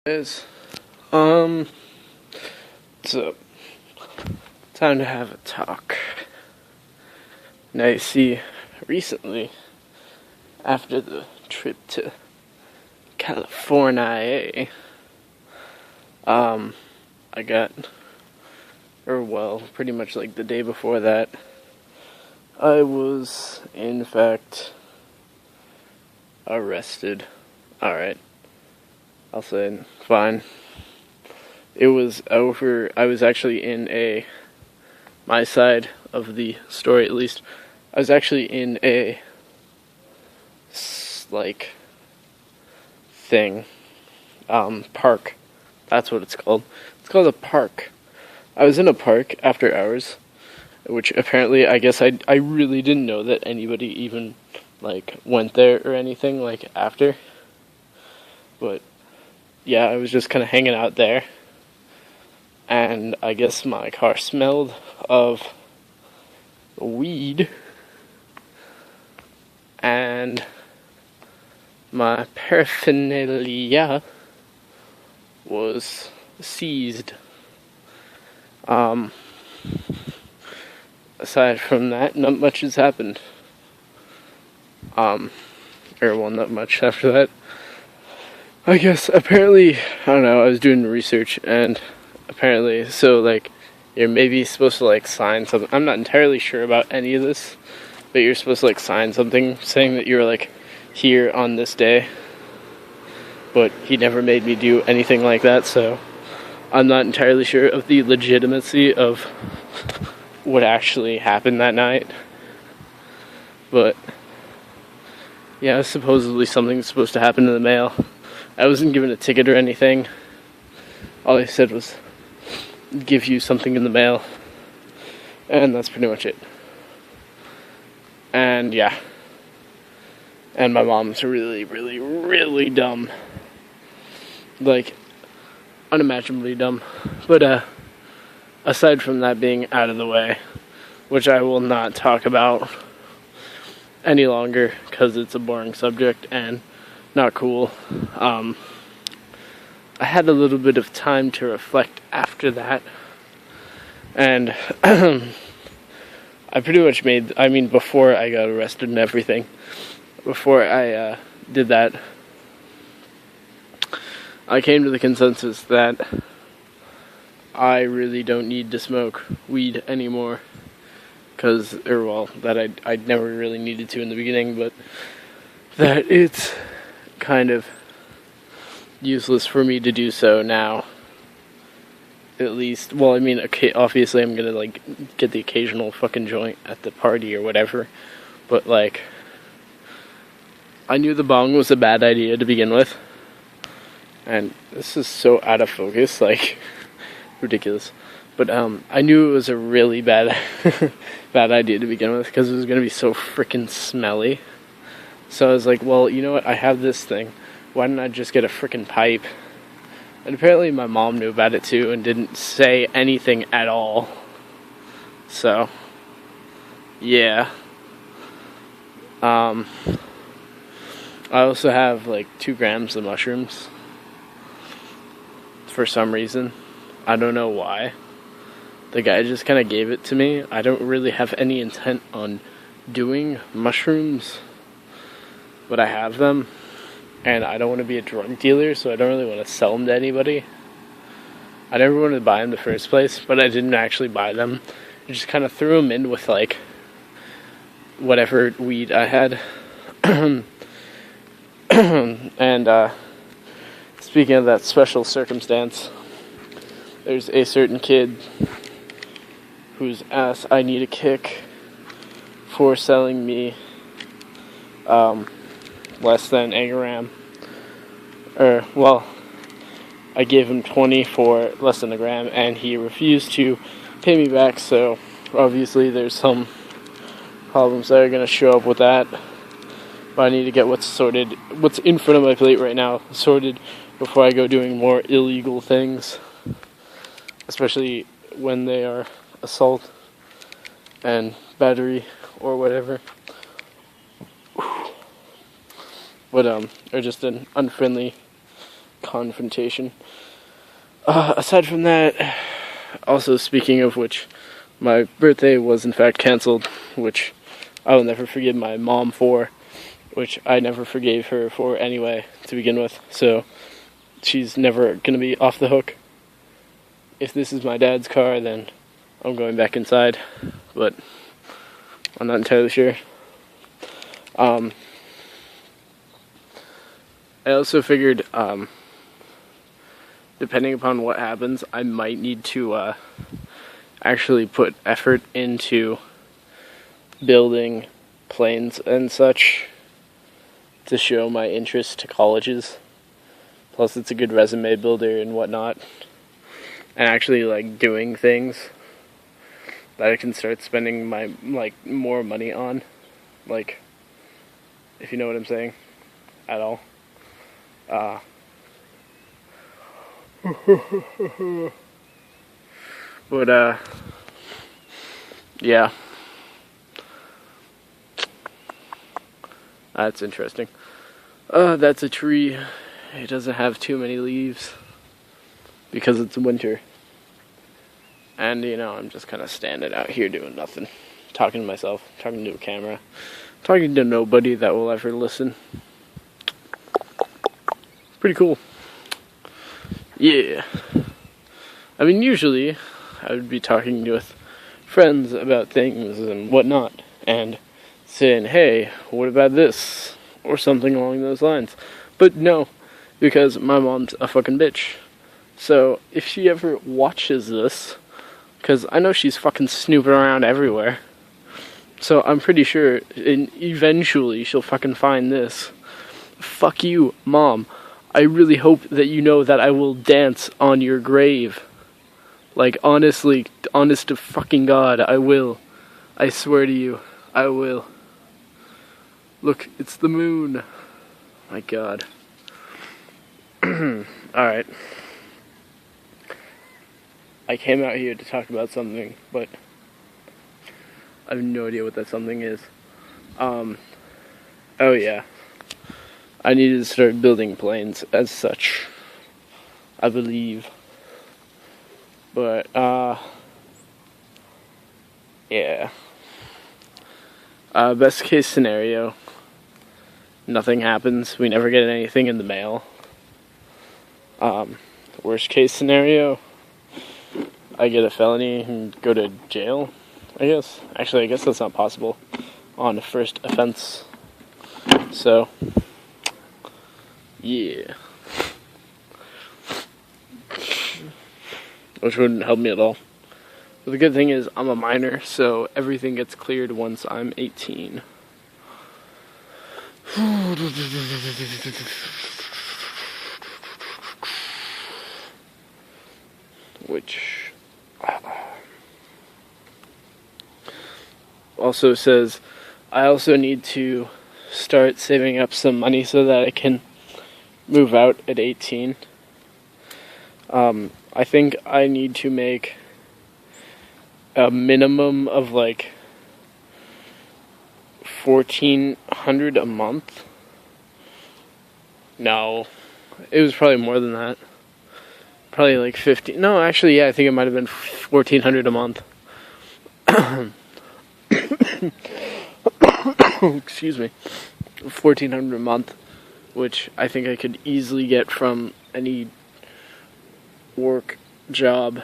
Is um so time to have a talk. Now you see, recently, after the trip to California, I got, pretty much like the day before that, I was in fact arrested. Alright, I'll say fine. It was over. I was actually in my side of the story at least, I was actually in a, thing, park. That's what it's called. It's called a park. I was in a park after hours, which apparently, I guess I really didn't know that anybody even, went there or anything, after. But, yeah, I was just kind of hanging out there. And I guess my car smelled of weed. And my paraphernalia was seized. Aside from that, not much has happened. Not much after that. I guess, apparently, I don't know, I was doing research, and apparently, you're maybe supposed to, sign something. I'm not entirely sure about any of this, but you're supposed to, sign something saying that you're, here on this day. But he never made me do anything like that, so I'm not entirely sure of the legitimacy of what actually happened that night. But, yeah, supposedly something's supposed to happen in the mail. I wasn't given a ticket or anything. All they said was, give you something in the mail. And that's pretty much it. And, yeah. And my mom's really, really, really dumb. Unimaginably dumb. But, aside from that being out of the way, which I will not talk about any longer, because it's a boring subject and not cool. I had a little bit of time to reflect after that, and I pretty much before I got arrested and everything, before I did that, I came to the consensus that I really don't need to smoke weed anymore, that I never really needed to in the beginning, but that it's kind of useless for me to do so now. At least, obviously I'm gonna, get the occasional fucking joint at the party or whatever, but, I knew the bong was a bad idea to begin with, and this is so out of focus, ridiculous, but, I knew it was a really bad, bad idea to begin with, because it was gonna be so frickin' smelly. So I was like, well, you know what, I have this thing, why don't I just get a frickin' pipe? And apparently my mom knew about it too, and didn't say anything at all. So, yeah. I also have, 2 grams of mushrooms. For some reason. I don't know why. The guy just kind of gave it to me. I don't really have any intent on doing mushrooms, but I have them, and I don't want to be a drug dealer, so I don't really want to sell them to anybody. I never wanted to buy them in the first place, but I didn't actually buy them. I just kind of threw them in with, whatever weed I had. And, speaking of that special circumstance, there's a certain kid whose ass I need a kick for selling me, less than a gram. I gave him 20 for less than a gram, and he refused to pay me back, so obviously there's some problems that are going to show up with that. But I need to get what's in front of my plate right now sorted before I go doing more illegal things, especially when they are assault and battery or whatever. But, or just an unfriendly confrontation. Aside from that, also speaking of which, my birthday was in fact cancelled, which I will never forgive my mom for, which I never forgave her for anyway to begin with, so she's never going to be off the hook. If this is my dad's car, then I'm going back inside, but I'm not entirely sure. I also figured, depending upon what happens, I might need to actually put effort into building planes and such to show my interest to colleges. Plus, it's a good resume builder and whatnot. And actually, like, doing things that I can start spending my, like, more money on. Like, if you know what I'm saying at all. But, yeah. That's interesting. That's a tree. It doesn't have too many leaves because it's winter. And, you know, I'm just kind of standing out here doing nothing. Talking to myself, talking to a camera, talking to nobody that will ever listen. Pretty cool. Yeah. I mean, usually I would be talking with friends about things and whatnot, and saying, hey, what about this? Or something along those lines. But no, because my mom's a fucking bitch. So, if she ever watches this, because I know she's fucking snooping around everywhere, so I'm pretty sure eventually she'll fucking find this. Fuck you, Mom. I really hope that you know that I will dance on your grave. Like, honestly, honest to fucking God, I will. I swear to you, I will. Look, it's the moon. My God. Alright. I came out here to talk about something, but I have no idea what that something is. Oh yeah. I needed to start building planes as such, I believe. But, yeah. Best case scenario, nothing happens. We never get anything in the mail. Worst case scenario, I get a felony and go to jail, I guess. Actually, I guess that's not possible on the first offense. So, yeah. Which wouldn't help me at all. But the good thing is, I'm a minor, so everything gets cleared once I'm 18. Which also says I also need to start saving up some money so that I can move out at 18. I think I need to make a minimum of like $1,400 a month. No, it was probably more than that. Probably like 50. No, actually, yeah, I think it might have been $1,400 a month. Excuse me. $1,400 a month, which I think I could easily get from any work, job,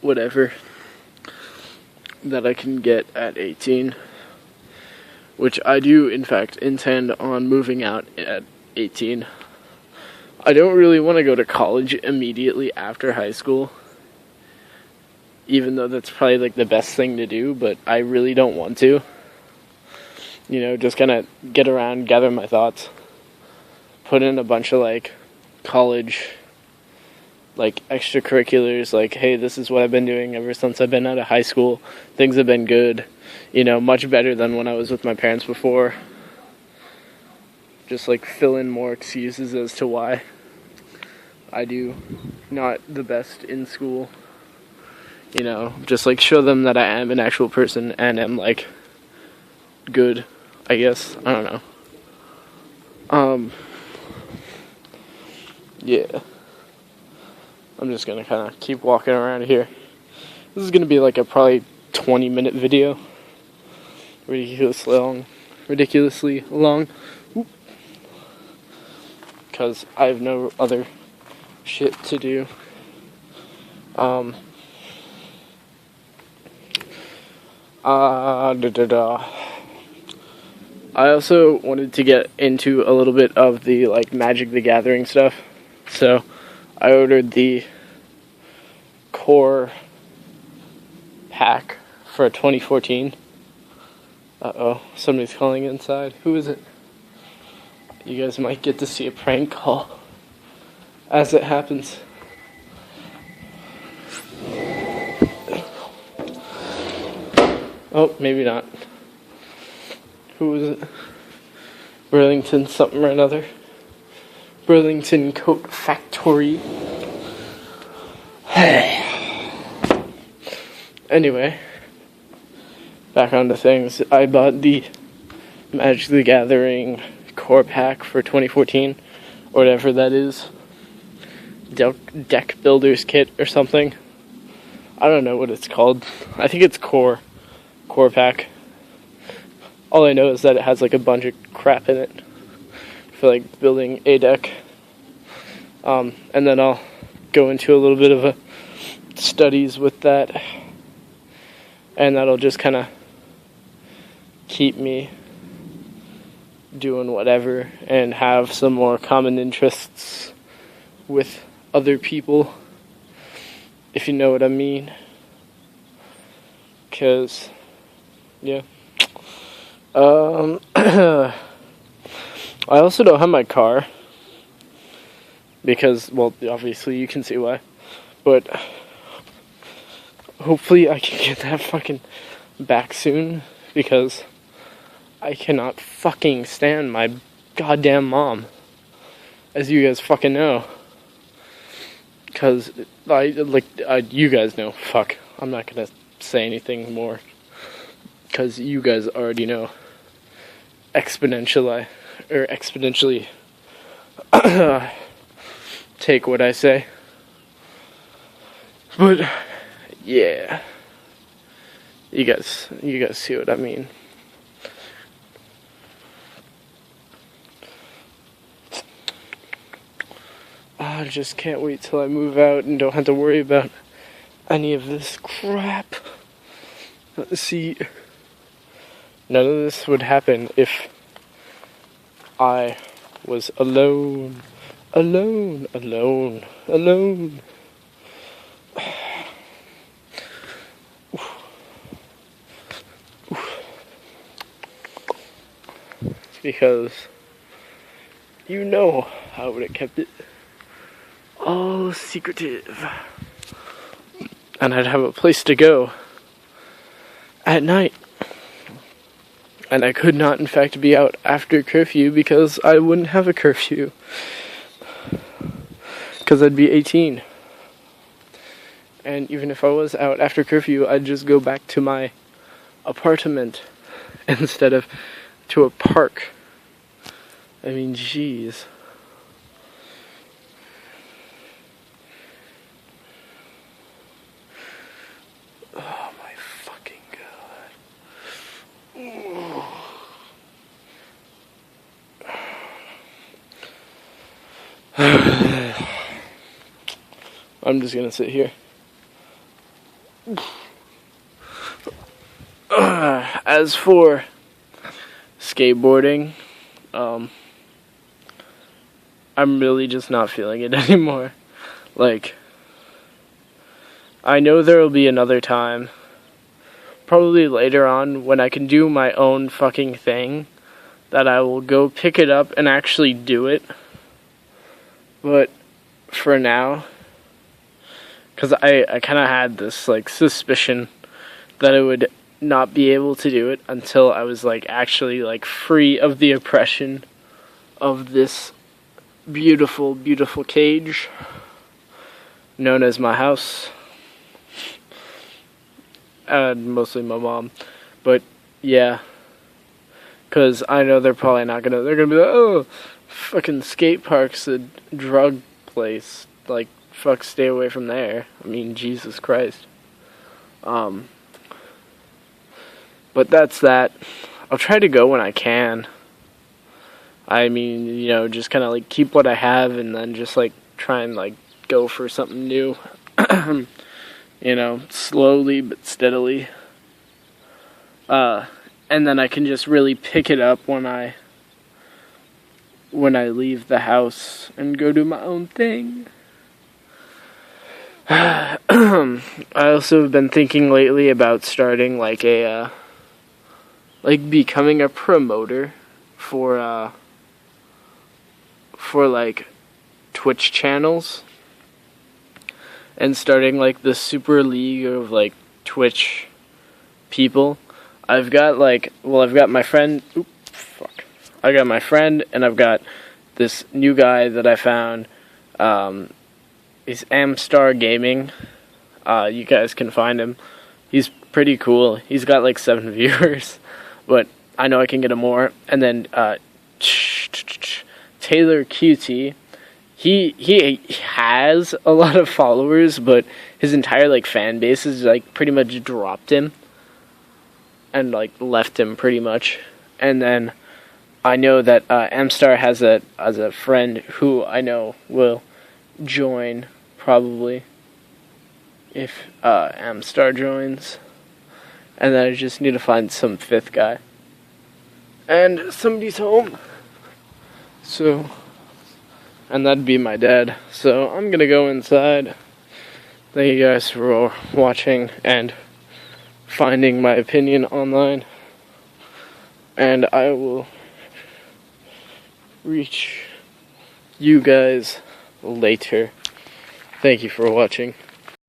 whatever, that I can get at 18. Which I do, in fact, intend on moving out at 18. I don't really want to go to college immediately after high school, even though that's probably like the best thing to do, but I really don't want to. You know, just kind of get around, gather my thoughts, put in a bunch of like college, like extracurriculars, like, hey, this is what I've been doing ever since I've been out of high school. Things have been good, you know, much better than when I was with my parents before. Just like fill in more excuses as to why I do not the best in school. You know, just like show them that I am an actual person and am like good, I guess. I don't know. yeah. I'm just gonna kind of keep walking around here. This is gonna be like a probably 20-minute video. Ridiculously long. Because I have no other shit to do. I also wanted to get into a little bit of the like Magic the Gathering stuff. So I ordered the core pack for 2014. Uh-oh, somebody's calling inside. Who is it? You guys might get to see a prank call as it happens. Oh, maybe not. Who is it? Burlington something or another. Burlington Coat Factory. Anyway, back onto things. I bought the Magic the Gathering core pack for 2014, or whatever that is. Deck builder's kit or something. I don't know what it's called. I think it's core pack. All I know is that it has like a bunch of crap in it for like building a deck. And then I'll go into a little bit of a studies with that, and that'll just kind of keep me doing whatever and have some more common interests with other people, if you know what I mean. 'Cause yeah. I also don't have my car because, well, obviously you can see why, but hopefully I can get that fucking back soon, because I cannot fucking stand my goddamn mom, as you guys fucking know. Because you guys know. Fuck, I'm not gonna say anything more, because you guys already know. Exponentially take what I say. But yeah, you guys see what I mean. I just can't wait till I move out and don't have to worry about any of this crap. See, none of this would happen if I was alone. Because you know I would have kept it all secretive. And I'd have a place to go at night. And I could not, in fact, be out after curfew because I wouldn't have a curfew. Because I'd be 18. And even if I was out after curfew, I'd just go back to my apartment instead of to a park. I mean, jeez. Oh my fucking god. Ooh. I'm just gonna sit here. As for skateboarding, I'm really just not feeling it anymore. Like, I know there will be another time, probably later on, when I can do my own fucking thing, that I will go pick it up and actually do it. But for now, because I kind of had this like suspicion that I would not be able to do it until I was like actually like free of the oppression of this beautiful, beautiful cage known as my house. Mostly my mom. But yeah, because I know they're probably not gonna, they're gonna be like, oh, fucking skate park's a drug place, like, fuck, stay away from there. I mean, Jesus Christ. But that's that. I'll try to go when I can. I mean, you know, just kind of like keep what I have and then just like try and like go for something new. You know, slowly but steadily. And then I can just really pick it up when I leave the house and go do my own thing. I also have been thinking lately about starting like becoming a promoter for like Twitch channels and starting like the super league of like Twitch people. I've got my friend. I got my friend, and I've got this new guy that I found. He's Amstar Gaming. You guys can find him. He's pretty cool. He's got like 7 viewers, but I know I can get him more. And then Taylor QT. He has a lot of followers, but his entire like fan base is like pretty much dropped him and like left him pretty much. And then I know that Amstar has a friend who I know will join probably if Amstar joins. And then I just need to find some 5th guy. And somebody's home. So, and that'd be my dad. So I'm gonna go inside. Thank you guys for watching and finding my opinion online. And I will reach you guys later. Thank you for watching.